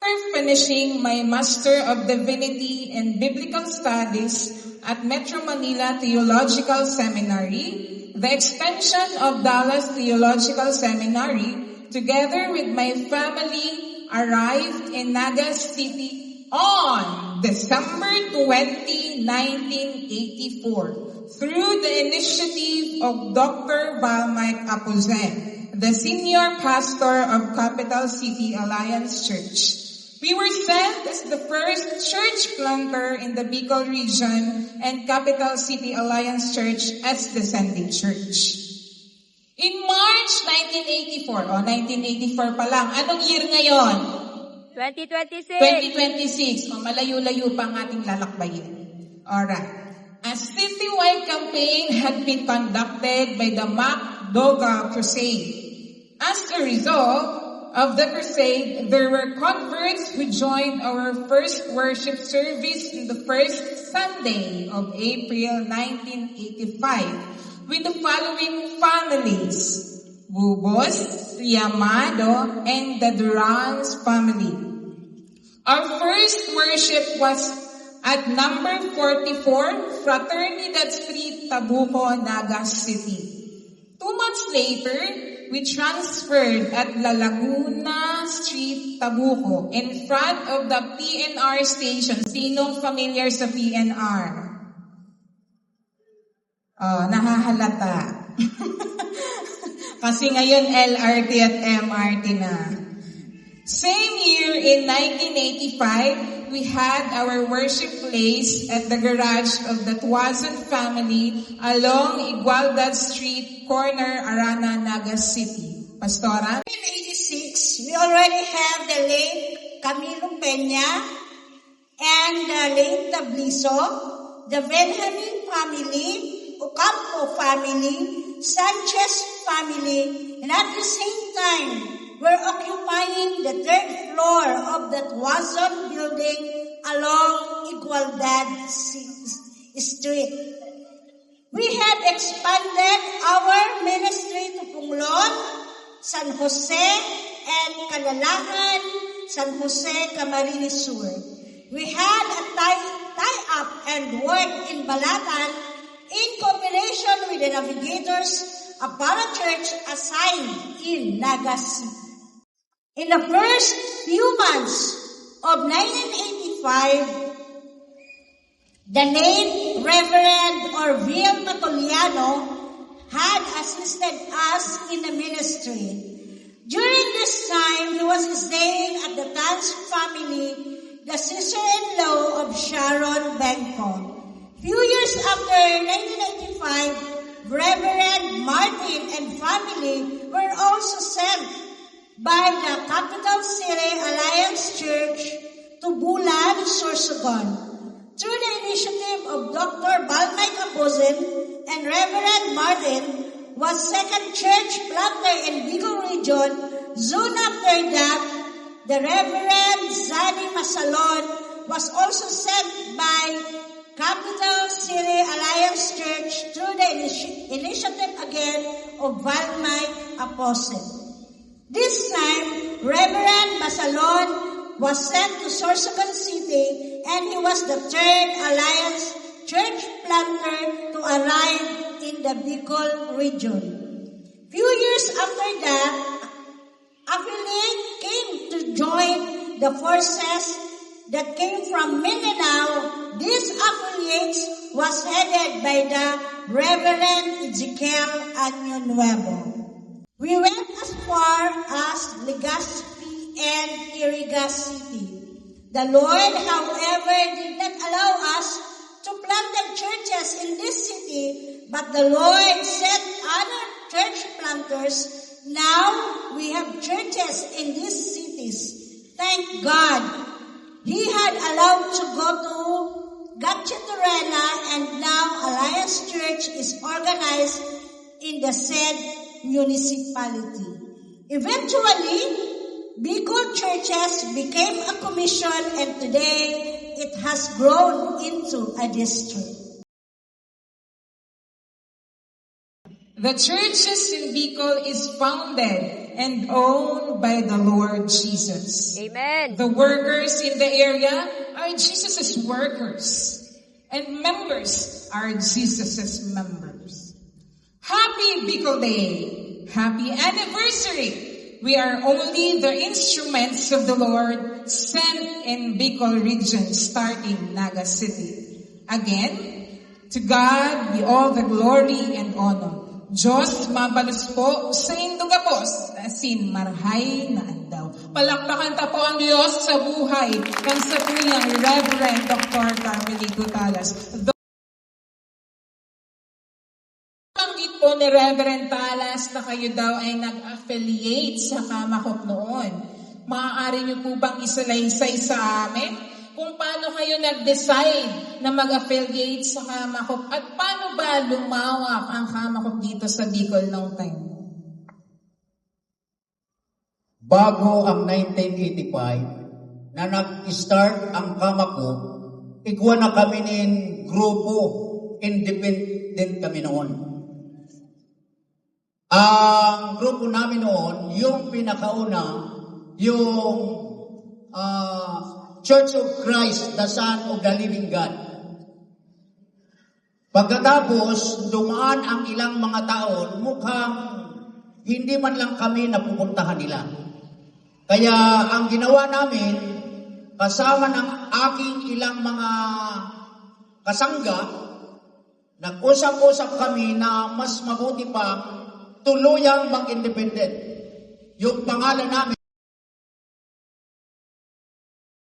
After finishing my Master of Divinity in Biblical Studies at Metro Manila Theological Seminary, the extension of Dallas Theological Seminary, together with my family, arrived in Naga City on December 20, 1984, through the initiative of Dr. Balmike Apozen, the senior pastor of Capital City Alliance Church. We were sent as the first church planter in the Bicol region and Capital City Alliance Church as the sending church. In March 1984, 1984 pa lang, anong year ngayon? 2026. 2026. Malayo-layo pa ang ating lalakbayin. Alright. A citywide campaign had been conducted by the MacDougall Crusade. As a result of the crusade, there were converts who joined our first worship service in the first Sunday of April 1985 with the following families: Bubos, Yamado, and the Durans family. Our first worship was at number 44, Fraternidad Street, Tabuco, Naga City. 2 months later, we transferred at La Laguna Street, Tabuco, in front of the PNR station. Sinong familiar sa PNR? Nahahalata. Kasi ngayon LRT at MRT na. Same year in 1985, we had our worship place at the garage of the Tuazon family along Igualdad Street, corner Arana, Naga City. Pastora? In 1986, we already have the late Camilo Peña and the late Tabliso, the Benjamin family, Ocampo family, Sanchez family, and at the same time, we're occupying the 3rd floor of the Tuazon building along Igualdad Street. We have expanded our ministry to Punglon, San Jose, and Calalahan, San Jose, Camarines Sur. We had a tie-up and work in Balatan in combination with the Navigators, a parachurch assigned in Naga City. In the first few months of 1985, the late Reverend Orville Matoliano had assisted us in the ministry. During this time, he was staying at the Tans family, the sister-in-law of Sharon Bangkok. Few years after 1985, Reverend Martin and family were also sent by the Capital City Alliance Church to Bulan, Sorsogon. Through the initiative of Dr. Balmike Apozen and Reverend Martin was second church planter in Bicol region. Soon after that, the Reverend Zani Masalon was also sent by Capital City Alliance Church through the initiative again of Balmike Apozen. This time, Reverend Masalon was sent to Sorsogon City and he was the 3rd Alliance church planter to arrive in the Bicol region. Few years after that, affiliate came to join the forces that came from Mindanao. These affiliates was headed by the Reverend Ezekiel Anyo Nuevo. We went as far as Legazpi and Iriga City. The Lord, however, did not allow us to plant the churches in this city, but the Lord sent other church planters. Now we have churches in these cities. Thank God. He had allowed to go to Gatchetorena, and now Alliance Church is organized in the said municipality. Eventually, Bicol churches became a commission, and today it has grown into a district. The churches in Bicol is founded and owned by the Lord Jesus. Amen. The workers in the area are Jesus' workers, and members are Jesus' members. Happy Bicol Day! Happy anniversary! We are only the instruments of the Lord sent in Bicol region starting Naga City. Again, to God be all the glory and honor. Diyos mabalos po sa indugapos, asin marhay na andaw. Palakpakan ta po ang Diyos sa buhay ng sa tuyang Reverend Dr. Carmelito Talas. Banggit po ni Reverend Talas na kayo daw ay nag-affiliate sa Kamakop noon. Maaari niyo po bang isalaysay sa amin kung paano kayo nag-decide na mag-affiliate sa Kamakop at paano ba lumawak ang Kamakop dito sa Bicol noong time? Bago ang 1985 na nag-start ang Kamakop, igwa na kami ng grupo, independent kami noon. Ang grupo namin noon, yung pinakauna, yung Church of Christ, the Son of the Living God. Pagkatapos, dumaan ang ilang mga taon, mukhang hindi man lang kami napupuntahan nila. Kaya ang ginawa namin, kasama ng aking ilang mga kasangga, nag-usap-usap kami na mas mabuti pa tuluyang mag-independent. Yung pangalan namin,